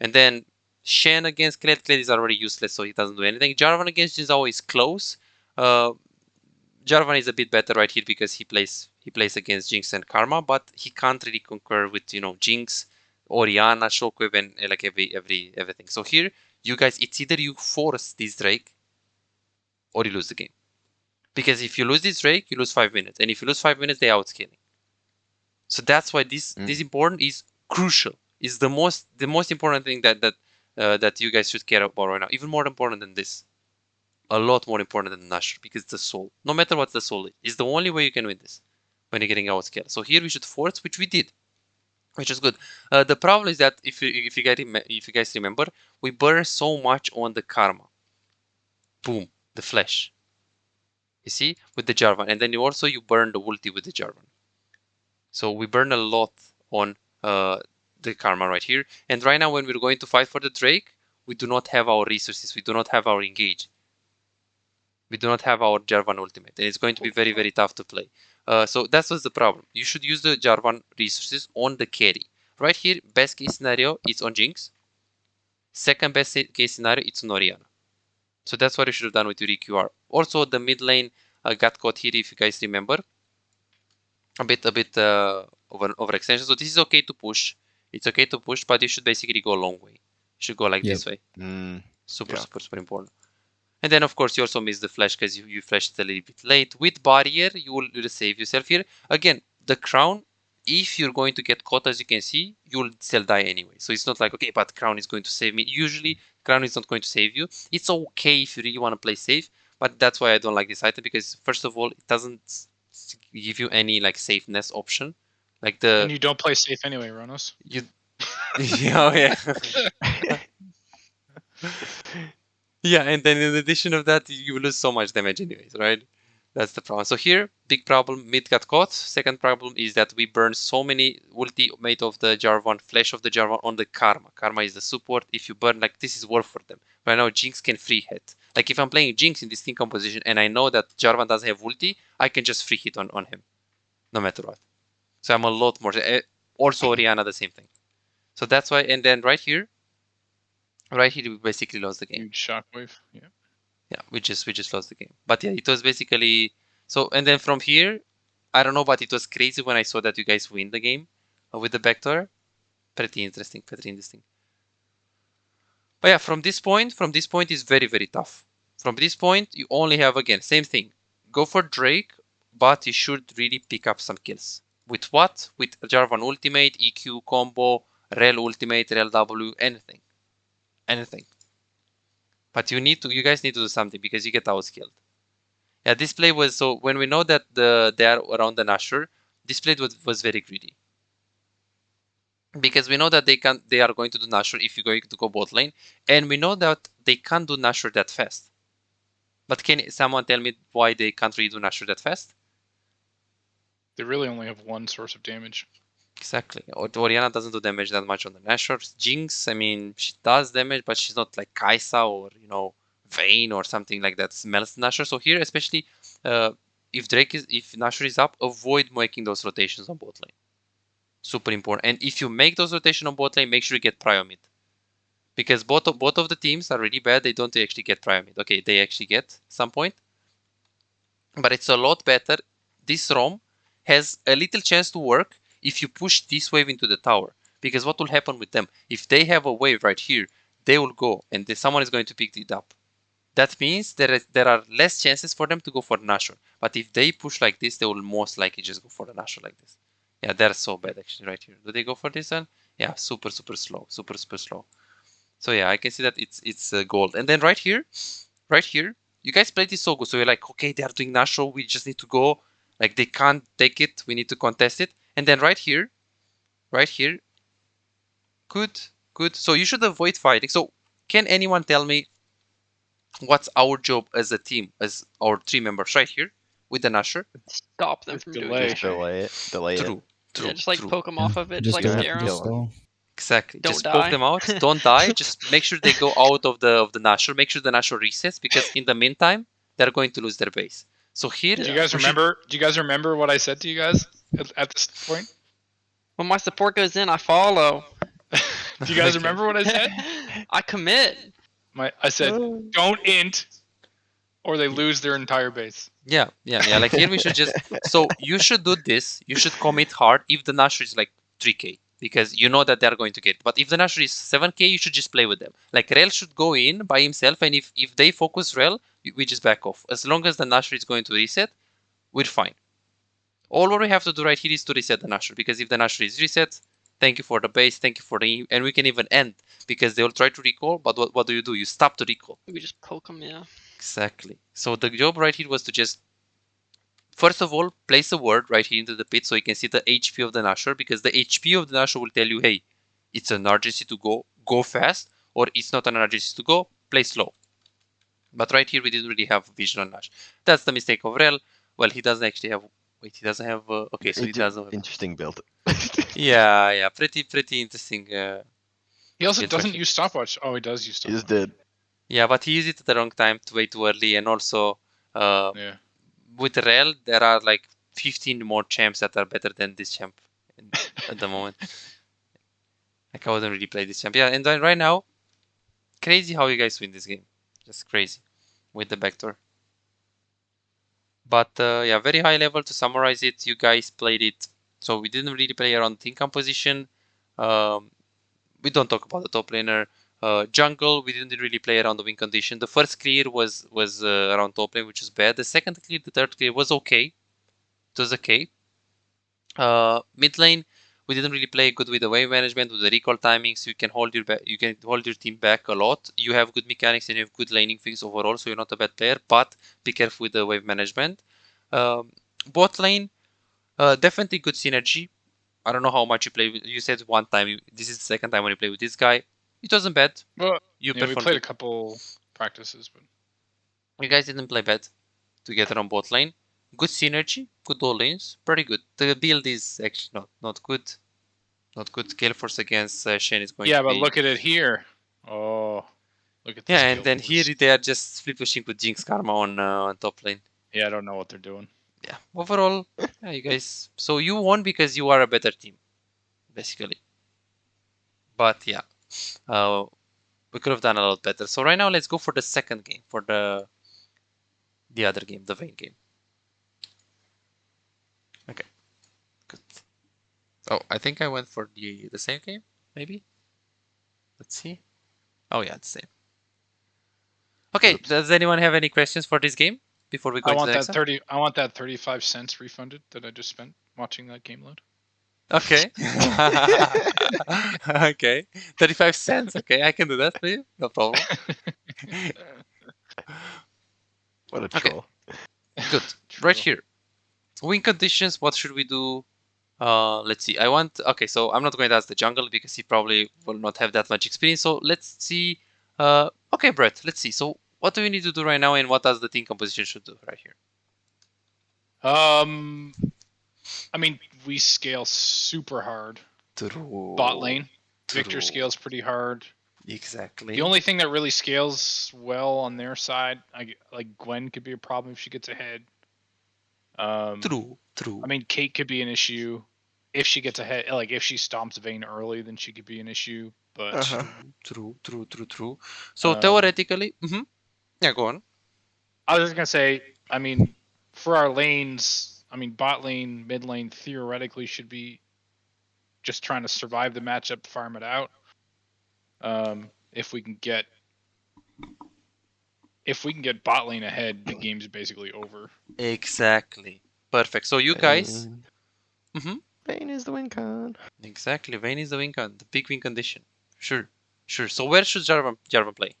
[SPEAKER 1] And then Shen against Kled. Kled is already useless, so he doesn't do anything. Jarvan against Jinzao is close. Jarvan is a bit better right here because he plays against Jinx and Karma, but he can't really concur with, you know, Jinx, Orianna, Shockwave, and like everything. So here, you guys, it's either you force this Drake or you lose the game. Because if you lose this Drake, you lose 5 minutes. And if you lose 5 minutes, they outscaling. So that's why this important is crucial. Is the most important thing that you guys should care about right now. Even more important than this. A lot more important than Nashor, because it's the soul. No matter what the soul is the only way you can win this when you're getting outscaled. So here we should force, which we did, which is good. The problem is that if you guys remember, we burn so much on the Karma. Boom, the flash. You see, with the Jarvan, and then you burn the ulti with the Jarvan. So we burn a lot on the Karma right here. And right now when we're going to fight for the Drake, we do not have our resources. We do not have our engage. We do not have our Jarvan ultimate. And it's going to be very, very tough to play. So that's what's the problem. You should use the Jarvan resources on the carry. Right here, best case scenario, it's on Jinx. Second best case scenario, it's on Orianna. So that's what you should have done with your EQR. Also, the mid lane got caught here, if you guys remember. A bit of an overextension. So this is okay to push. It's okay to push, but you should basically go a long way. You should go like this way. Super important. And then of course you also miss the flash because you flashed a little bit late. With barrier, you will save yourself here. Again, the crown, if you're going to get caught, as you can see, you'll still die anyway. So it's not like, okay, but crown is going to save me. Usually crown is not going to save you. It's okay if you really want to play safe, but that's why I don't like this item, because first of all, it doesn't give you any like safeness option. Like the
[SPEAKER 2] And you don't play safe anyway, Ronos.
[SPEAKER 1] you yeah. Yeah, and then in addition of that, you lose so much damage anyways, right? That's the problem. So here, big problem, mid got caught. Second problem is that we burn so many ulti made of the Jarvan, flash of the Jarvan on the Karma. Karma is the support. If you burn, like, this is worth for them. Right now, Jinx can free hit. Like, if I'm playing Jinx in this team composition and I know that Jarvan doesn't have ulti, I can just free hit on him, no matter what. So I'm a lot more. Also, Orianna, the same thing. So that's why, and then right here, we basically lost the game.
[SPEAKER 2] Huge shockwave. Yeah.
[SPEAKER 1] Yeah, we just lost the game. But yeah, it was basically so. And then from here, I don't know, but it was crazy when I saw that you guys win the game with the backdoor. Pretty interesting. But yeah, from this point is very, very tough. From this point, you only have, again, same thing. Go for Drake, but you should really pick up some kills. With what? With Jarvan ultimate, EQ combo, Rel ultimate, Rel W, anything. But you guys need to do something because you get outscaled. Yeah, this play was, so when we know that they are around the Nashor, this play was very greedy. Because we know that they are going to do Nashor if you're going to go bot lane, and we know that they can't do Nashor that fast. But can someone tell me why they can't really do Nashor that fast?
[SPEAKER 2] They really only have one source of damage.
[SPEAKER 1] Exactly. Orianna doesn't do damage that much on the Nashor. Jinx, I mean, she does damage, but she's not like Kai'Sa or, you know, Vayne or something like that smells Nashor. So here, especially if Nashor is up, avoid making those rotations on bot lane. Super important. And if you make those rotation on bot lane, make sure you get prio mid. Because both of the teams are really bad. They don't actually get prio mid. Okay, they actually get some point. But it's a lot better. This ROM has a little chance to work if you push this wave into the tower. Because what will happen with them? If they have a wave right here, they will go and someone is going to pick it up. That means there are less chances for them to go for the Nashor. But if they push like this, they will most likely just go for the Nashor like this. Yeah, they're so bad actually right here. Do they go for this one? Yeah, super slow, super slow. So yeah, I can see that it's gold. And then right here, you guys played this so good. So you're like, okay, they are doing Nashor. We just need to go. Like they can't take it. We need to contest it. And then right here, good. So you should avoid fighting. So can anyone tell me what's our job as a team, as our 3 members right here with the Nashor?
[SPEAKER 5] Stop them
[SPEAKER 2] With
[SPEAKER 5] from
[SPEAKER 2] delay.
[SPEAKER 5] doing
[SPEAKER 4] Just
[SPEAKER 5] it.
[SPEAKER 4] delay it.
[SPEAKER 1] True.
[SPEAKER 5] Yeah, just like poke them off of it,
[SPEAKER 3] Just
[SPEAKER 5] just like
[SPEAKER 3] go,
[SPEAKER 5] scare them.
[SPEAKER 3] just stall.
[SPEAKER 1] Exactly.
[SPEAKER 5] Don't
[SPEAKER 1] Just
[SPEAKER 5] die.
[SPEAKER 1] poke them out. Don't die. Just make sure they go out of the Nashor. Make sure the Nashor resets, because in the meantime they're going to lose their base. So here,
[SPEAKER 2] Do you guys
[SPEAKER 1] we should-
[SPEAKER 2] remember? Do you guys remember what I said to you guys at this point?
[SPEAKER 5] When my support goes in, I follow.
[SPEAKER 2] Do you guys remember what I said?
[SPEAKER 5] I commit.
[SPEAKER 2] I said, don't int, or they lose their entire base.
[SPEAKER 1] Yeah. Like here we should just. So you should do this. You should commit hard if the Nashor is like 3k, because you know that they're going to get. But if the Nashor is 7k, you should just play with them. Like Rel should go in by himself, and if they focus Rel, we just back off. As long as the Nashor is going to reset, we're fine. All what we have to do right here is to reset the Nashor, because if the Nashor is reset, thank you for the base, thank you for the, and we can even end, because they will try to recall, but what do? You stop the recall.
[SPEAKER 5] We just poke them, yeah.
[SPEAKER 1] Exactly. So the job right here was to just, first of all, place a word right here into the pit so you can see the HP of the Nashor, because the HP of the Nashor will tell you, hey, it's an urgency to go fast, or it's not an urgency to go, play slow. But right here we didn't really have vision on Nash. That's the mistake of Rel. Well, he doesn't actually have. Wait, he doesn't have. Okay, so he doesn't have.
[SPEAKER 4] Interesting build.
[SPEAKER 1] Yeah, pretty interesting.
[SPEAKER 2] He also
[SPEAKER 1] It's
[SPEAKER 2] doesn't
[SPEAKER 1] actually-
[SPEAKER 2] use stopwatch. Oh, he does use
[SPEAKER 4] He
[SPEAKER 2] stopwatch.
[SPEAKER 4] just did.
[SPEAKER 1] Yeah, but he used it at the wrong time, way too early, and also
[SPEAKER 2] Yeah.
[SPEAKER 1] with Rel there are like 15 more champs that are better than this champ at the moment. Like I wouldn't really play this champ. Yeah, and then right now, crazy how you guys win this game. Just crazy with the backdoor. But yeah, very high level. To summarize it, you guys played it. So we didn't really play around team composition. We don't talk about the top laner. Jungle, we didn't really play around the win condition. The first clear was around top lane, which is bad. The second clear, the third clear was okay. It was okay. Mid lane, we didn't really play good with the wave management, with the recall timing, so you can hold your team back a lot. You have good mechanics and you have good laning things overall, so you're not a bad player, but be careful with the wave management. Bot lane, definitely good synergy. I don't know how much you play with, you said one time, this is the second time when you play with this guy. It wasn't bad.
[SPEAKER 2] Well,
[SPEAKER 1] You
[SPEAKER 2] yeah, we
[SPEAKER 1] performed
[SPEAKER 2] played a
[SPEAKER 1] good.
[SPEAKER 2] couple practices, but
[SPEAKER 1] You guys didn't play bad together on bot lane. Good synergy, good all lanes, pretty good. The build is actually not good. Not good. Gale Force against Shen is going
[SPEAKER 2] yeah,
[SPEAKER 1] to
[SPEAKER 2] but
[SPEAKER 1] be...
[SPEAKER 2] look at it here. Oh, look at this.
[SPEAKER 1] Yeah, and
[SPEAKER 2] Gale
[SPEAKER 1] then
[SPEAKER 2] Force.
[SPEAKER 1] here they are just split pushing with Jinx Karma on top lane.
[SPEAKER 2] Yeah, I don't know what they're doing.
[SPEAKER 1] Yeah, overall, yeah, you guys... So you won because you are a better team, basically. But yeah, we could have done a lot better. So right now, let's go for the second game, for the other game, the Vayne game. Okay, good. Oh, I think I went for the same game, maybe? Let's see. Oh yeah, it's the same. Okay,
[SPEAKER 4] Oops.
[SPEAKER 1] does anyone have any questions for this game before we go
[SPEAKER 2] I
[SPEAKER 1] into
[SPEAKER 2] want
[SPEAKER 1] the
[SPEAKER 2] that
[SPEAKER 1] next one?
[SPEAKER 2] 30. I want that 35 cents refunded that I just spent watching that game load.
[SPEAKER 1] Okay. Okay. 35 cents. Okay, I can do that for you. No problem.
[SPEAKER 4] What a
[SPEAKER 1] Okay.
[SPEAKER 4] troll.
[SPEAKER 1] Good. Right here. Win conditions, what should we do? Let's see. Okay, so I'm not going to ask the jungle because he probably will not have that much experience. So let's see. Okay, Brett, let's see. So what do we need to do right now, and what does the team composition should do right here?
[SPEAKER 2] I mean, we scale super hard.
[SPEAKER 1] True.
[SPEAKER 2] Bot lane. Victor
[SPEAKER 1] True.
[SPEAKER 2] scales pretty hard.
[SPEAKER 1] Exactly.
[SPEAKER 2] The only thing that really scales well on their side, like Gwen could be a problem if she gets ahead.
[SPEAKER 1] True.
[SPEAKER 2] I mean, Kate could be an issue. if she gets ahead, like if she stomps Vayne early, then she could be an issue. But
[SPEAKER 4] Uh-huh.
[SPEAKER 1] True. So
[SPEAKER 2] Um,
[SPEAKER 1] theoretically, yeah, go on.
[SPEAKER 2] I was just gonna say, I mean, for our lanes, I mean, bot lane, mid lane theoretically should be just trying to survive the matchup, farm it out. If we can get bot lane ahead, the game's basically over.
[SPEAKER 1] Exactly. Perfect. So you guys,
[SPEAKER 4] Vayne is the win con.
[SPEAKER 1] exactly. Vayne is the win con, the big win condition. Sure. So where should Jarvan play?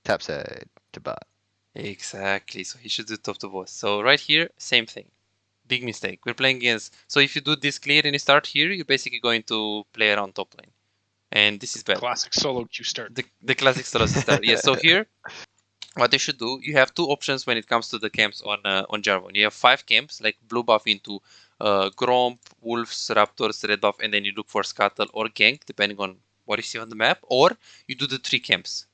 [SPEAKER 4] Top side to bot.
[SPEAKER 1] Exactly. So he should do top to boss. So right here, same thing. Big mistake. We're playing against. So if you do this clear and you start here, you're basically going to play around top lane, and this is bad.
[SPEAKER 2] Classic solo queue start.
[SPEAKER 1] The classic solo start. Yes. So here, what you should do, you have two options when it comes to the camps on Jarvan. You have 5 camps, like blue buff into Gromp, Wolves, Raptors, red buff, and then you look for Scuttle or Gank, depending on what you see on the map. Or you do the 3 camps.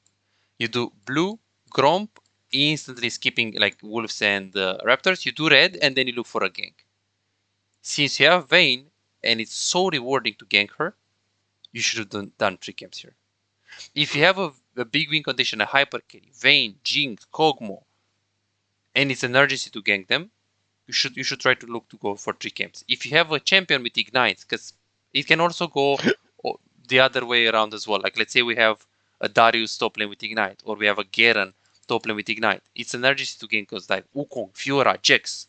[SPEAKER 1] You do blue, Gromp, instantly skipping like Wolves and Raptors. You do red, and then you look for a gank. Since you have Vayne, and it's so rewarding to gank her, you should have done 3 camps here. If you have a big win condition, a hyper carry, Vayne, Jinx, Kog'Maw, and it's an urgency to gank them, you should try to look to go for 3 camps. If you have a champion with ignites, because it can also go the other way around as well. Like let's say we have a Darius top lane with ignite, or we have a Garen top lane with ignite. It's an urgency to gank because like Wukong, Fiora, Jax.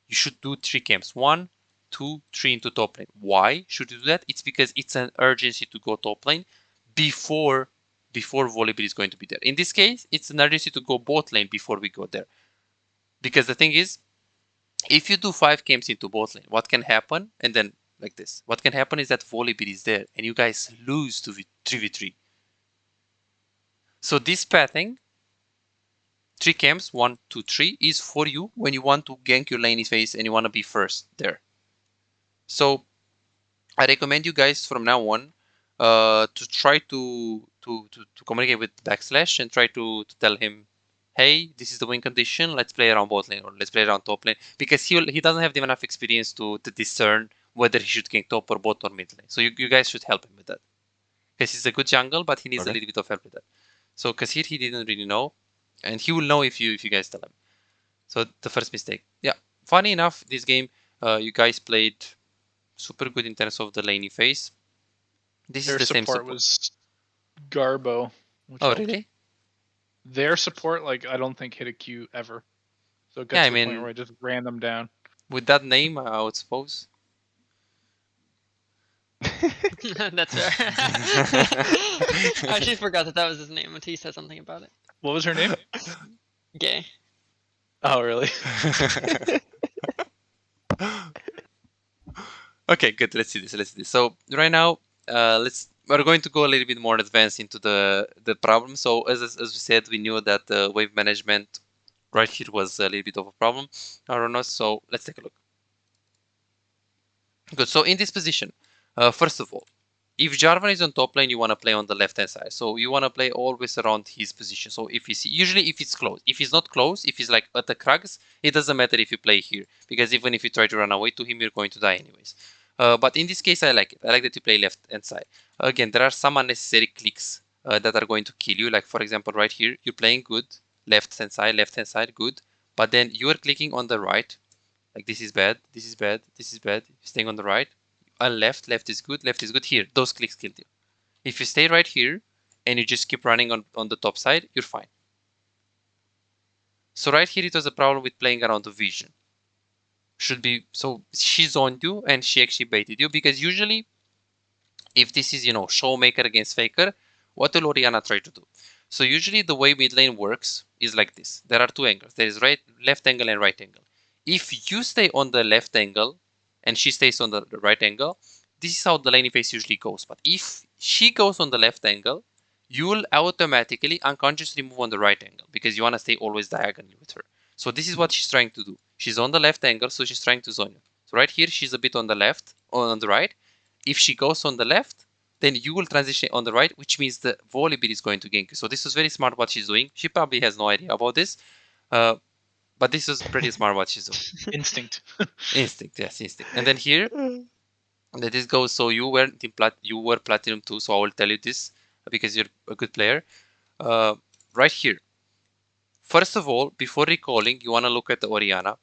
[SPEAKER 1] You should do 3 camps. 1, 2, 3 into top lane. Why should you do that? It's because it's an urgency to go top lane before Volibear is going to be there. In this case, it's an urgency to go bot lane before we go there. Because the thing is, if you do 5 camps into bot lane, what can happen? And then like this, what can happen is that Volibear is there and you guys lose to 3v3. So this pathing, 3 camps, 1, 2, 3, is for you when you want to gank your lane phase and you want to be first there. So I recommend you guys from now on to try to communicate with Backslash and try to tell him, hey, this is the win condition, let's play around bot lane or let's play around top lane, because he doesn't have enough experience to discern whether he should gank top or bot or mid lane. So you guys should help him with that, because he's a good jungle, but he needs a little bit of help with that. So Kasir, he didn't really know, and he will know if you guys tell him. So the first mistake. Yeah, funny enough, this game you guys played super good in terms of the laning phase. This
[SPEAKER 2] Their
[SPEAKER 1] is the same
[SPEAKER 2] support
[SPEAKER 1] support.
[SPEAKER 2] was Garbo. which
[SPEAKER 1] Oh
[SPEAKER 2] helped.
[SPEAKER 1] really?
[SPEAKER 2] Their support, like, I don't think hit a Q ever. So it got
[SPEAKER 1] Yeah,
[SPEAKER 2] to
[SPEAKER 1] I
[SPEAKER 2] the
[SPEAKER 1] mean,
[SPEAKER 2] point where I just ran them down.
[SPEAKER 1] with that name, I would suppose.
[SPEAKER 5] That's fair. I actually forgot that was his name until you said something about it.
[SPEAKER 2] What was her name?
[SPEAKER 5] Gay.
[SPEAKER 2] Oh, really?
[SPEAKER 1] Okay, good. Let's see this. So right now, we're going to go a little bit more advanced into the problem. So as we said, we knew that the wave management right here was a little bit of a problem. I don't know. So let's take a look. Good. So in this position, first of all, if Jarvan is on top lane, you want to play on the left hand side. So you want to play always around his position. So if he's usually if it's close, if he's not close, if he's like at the crags, it doesn't matter if you play here, because even if you try to run away to him, you're going to die anyways. But in this case, I like it. I like that you play left hand side. Again, there are some unnecessary clicks that are going to kill you. Like for example, right here, you're playing good, left hand side, good. But then you are clicking on the right. Like this is bad, this is bad, this is bad. Staying on the right. Left is good, here. Those clicks killed you. If you stay right here and you just keep running on the top side, you're fine. So right here it was a problem with playing around the vision. So she zoned you and she actually baited you, because usually if this is, showmaker against faker, what will Orianna try to do? So usually the way mid lane works is like this. There are 2 angles. There is left angle and right angle. If you stay on the left angle and she stays on the right angle, this is how the laning phase usually goes. But if she goes on the left angle, you will automatically unconsciously move on the right angle, because you want to stay always diagonally with her. So this is what she's trying to do. She's on the left angle, so she's trying to zone you. So right here, she's a bit on the left, or on the right. If she goes on the left, then you will transition on the right, which means the Volibear is going to gank you. So this was very smart what she's doing. She probably has no idea about this. But this is pretty smart what she's doing.
[SPEAKER 2] Instinct.
[SPEAKER 1] Instinct, yes, instinct. And then here, this goes. So you were you were platinum 2, so I will tell you this because you're a good player. Right here. First of all, before recalling, you want to look at the Oriana,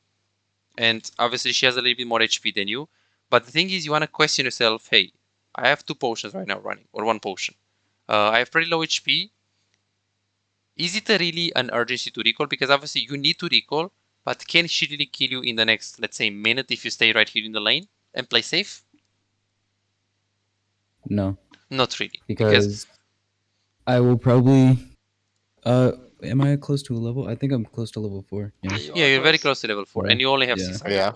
[SPEAKER 1] and obviously she has a little bit more HP than you. But the thing is, you want to question yourself. Hey, I have 2 potions right now running, or 1 potion. I have pretty low HP. Is it really an urgency to recall? Because obviously you need to recall, but can she really kill you in the next, let's say, minute if you stay right here in the lane and play safe?
[SPEAKER 3] No,
[SPEAKER 1] Not really,
[SPEAKER 3] because I will probably. Am I close to a level? I think I'm close to level 4. Yeah.
[SPEAKER 5] You
[SPEAKER 1] yeah,
[SPEAKER 5] are
[SPEAKER 1] you're very
[SPEAKER 5] close.
[SPEAKER 1] close to level 4,
[SPEAKER 3] Yeah.
[SPEAKER 1] and you only have
[SPEAKER 3] Yeah.
[SPEAKER 1] 600.
[SPEAKER 4] Yeah.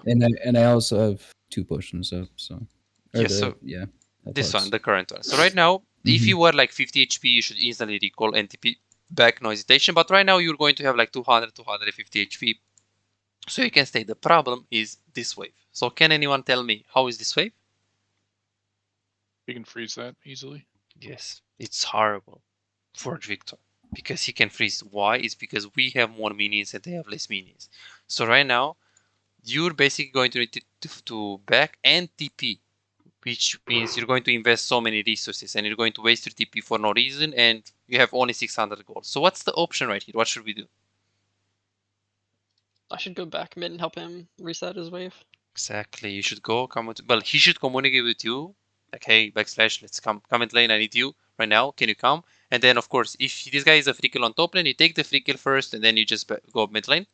[SPEAKER 3] And I also have 2 potions up. So. Or
[SPEAKER 1] Yes,
[SPEAKER 3] the
[SPEAKER 1] so
[SPEAKER 3] yeah.
[SPEAKER 1] this
[SPEAKER 3] pots.
[SPEAKER 1] one, the current one. So right now, if
[SPEAKER 3] Mhm.
[SPEAKER 1] you were like 50 HP, you should instantly recall NTP back, no hesitation. But right now, you're going to have like 200, 250 HP. So you can stay. The problem is this wave. So can anyone tell me how is this wave?
[SPEAKER 2] You can freeze that easily.
[SPEAKER 1] Yes, it's horrible for Victor because he can freeze. Why? It's because we have more minions and they have less minions. So right now, you're basically going to need to back and TP, which means you're going to invest so many resources and you're going to waste your TP for no reason, and you have only 600 gold. So what's the option right here? What should we do?
[SPEAKER 5] I should go back mid and help him reset his wave.
[SPEAKER 1] Exactly. You should go well, he should communicate with you. Like, hey, backslash, let's come in lane. I need you right now. Can you come? And then, of course, if this guy is a free kill on top lane, you take the free kill first, and then you just go mid lane.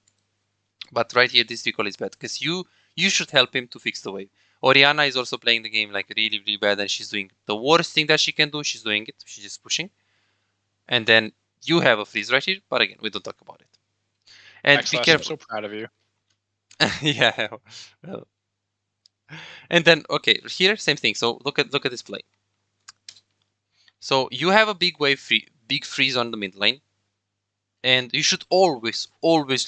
[SPEAKER 1] But right here, this recall is bad because you should help him to fix the wave. Oriana is also playing the game like really, really bad, and she's doing the worst thing that she can do. She's doing it. She's just pushing. And then you have a freeze right here, but again, we don't talk about it. And be
[SPEAKER 2] I'm
[SPEAKER 1] careful.
[SPEAKER 2] so proud of you.
[SPEAKER 1] Yeah. Well. And then okay, here same thing. So look at this play. So you have a big wave big freeze on the mid lane, and you should always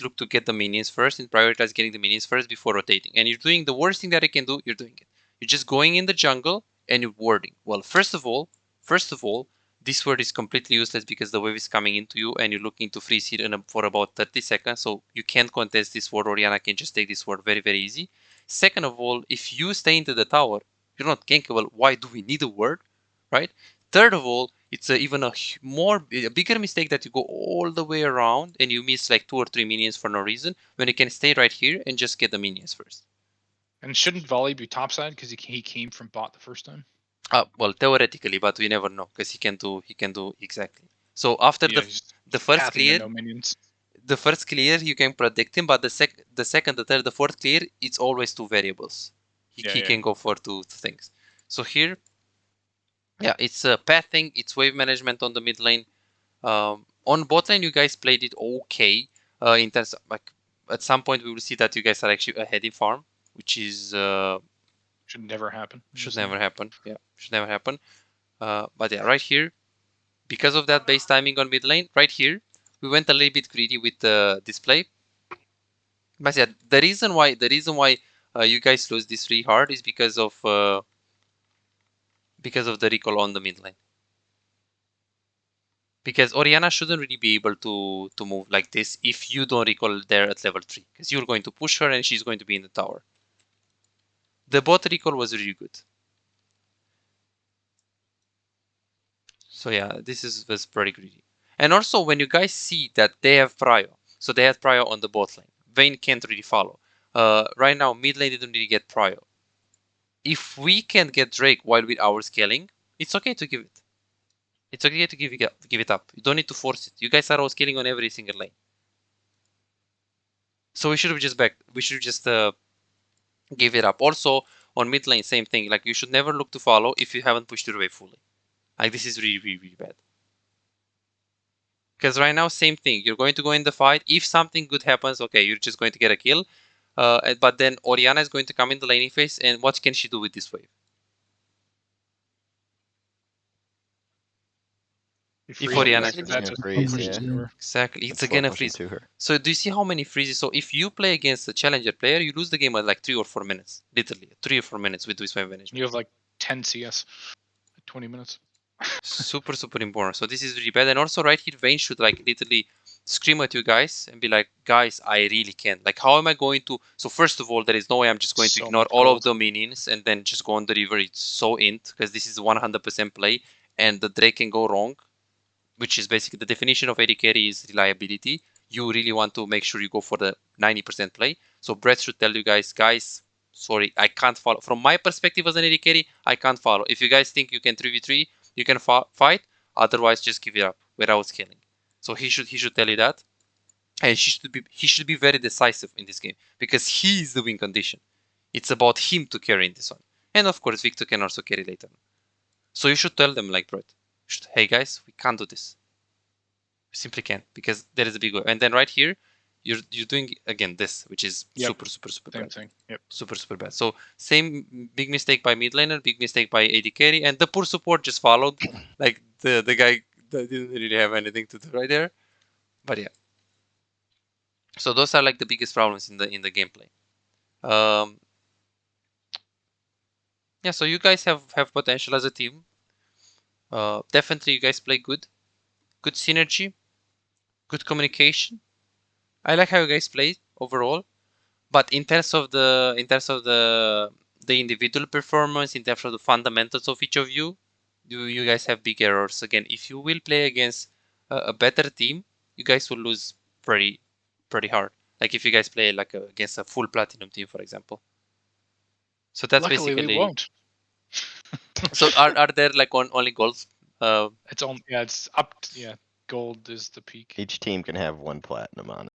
[SPEAKER 1] look to get the minions first and prioritize getting the minions first before rotating. And you're doing the worst thing that I can do. You're doing it. You're just going in the jungle and you're warding. Well, first of all, this ward is completely useless because the wave is coming into you and you're looking to freeze here for about 30 seconds. So you can't contest this ward. Oriana can just take this ward very, very easy. Second of all, if you stay into the tower, you're not gankable. Why do we need a ward, right? Third of all, it's even a bigger mistake that you go all the way around and you miss like 2 or 3 minions for no reason when you can stay right here and just get the minions first.
[SPEAKER 2] And shouldn't Volley be topside because he came from bot the first time?
[SPEAKER 1] Well, theoretically, but we never know because he can do exactly. So after the first clear,
[SPEAKER 2] no minions.
[SPEAKER 1] The first clear you can predict him, but the second, the third, the fourth clear, it's always 2 variables. He can go for 2 things. So here, yeah, it's pathing, it's wave management on the mid lane. On bot lane, you guys played it okay. In terms of, like, at some point we will see that you guys are actually ahead in farm, which is
[SPEAKER 2] should never happen.
[SPEAKER 1] Should never happen. Yeah, should never happen. But yeah, right here, because of that base timing on mid lane, right here, we went a little bit greedy with the display. But yeah, the reason why you guys lose this really hard is because of the recall on the mid lane. Because Oriana shouldn't really be able to move like this if you don't recall there at level 3. Because you're going to push her and she's going to be in the tower. The bot recall was really good. So yeah, this was pretty greedy. And also when you guys see that they have prio, so they have prio on the bot lane. Vayne can't really follow. Right now, mid lane didn't really get prio. If we can get Drake while with our scaling, it's okay to give it. It's okay to give it up. You don't need to force it. You guys are all scaling on every single lane. So we should have just give it up. Also, on mid lane, same thing. Like, you should never look to follow if you haven't pushed your wave fully. Like, this is really, really, really bad. Because right now, same thing. You're going to go in the fight. If something good happens, okay, you're just going to get a kill. But then Oriana is going to come in the laning phase, and what can she do with this wave? If Oriana exactly, it's again a freeze. So do you see how many freezes? So if you play against a challenger player, you lose the game at like 3 or 4 minutes, literally 3 or 4 minutes with this wave management.
[SPEAKER 2] You have like 10 CS, 20 minutes.
[SPEAKER 1] Super important. So this is really bad. And also right here, Vayne should like literally scream at you guys and be like, guys, I really can't. Like, how am I going to? So first of all, there is no way I'm just going to
[SPEAKER 2] So
[SPEAKER 1] ignore
[SPEAKER 2] much
[SPEAKER 1] all of
[SPEAKER 2] gold.
[SPEAKER 1] the minions and then just go on the river. It's so int because this is 100% play and the Drake can go wrong, which is basically the definition of AD carry is reliability. You really want to make sure you go for the 90% play. So Brett should tell you guys, sorry, I can't follow. From my perspective as an AD carry, I can't follow. If you guys think you can 3v3, you can fight. Otherwise, just give it up. Where I was killing. So he should tell you that, and he should be very decisive in this game because he is the win condition. It's about him to carry in this one, and of course Victor can also carry later. So you should tell them like Brett, hey guys, we can't do this. We simply can't because there is a big way. And then right here, you're doing again this, which is super
[SPEAKER 2] Same
[SPEAKER 1] bad.
[SPEAKER 2] thing. Yep.
[SPEAKER 1] Super bad. So same big mistake by mid laner, big mistake by AD carry, and the poor support just followed. Like the guy that didn't really have anything to do right there. But yeah. So those are like the biggest problems in the gameplay. Yeah, so you guys have potential as a team. Definitely you guys play good synergy, good communication. I like how you guys play overall, but in terms of the individual performance, in terms of the fundamentals of each of you, you guys have big errors. Again, if you will play against a better team, you guys will lose pretty hard. Like if you guys play like against a full platinum team, for example. So that's
[SPEAKER 2] Luckily,
[SPEAKER 1] basically.
[SPEAKER 2] we won't.
[SPEAKER 1] So are there like only goals?
[SPEAKER 2] It's on. Yeah, it's up. Yeah, gold is the peak.
[SPEAKER 4] Each team can have 1 platinum on it.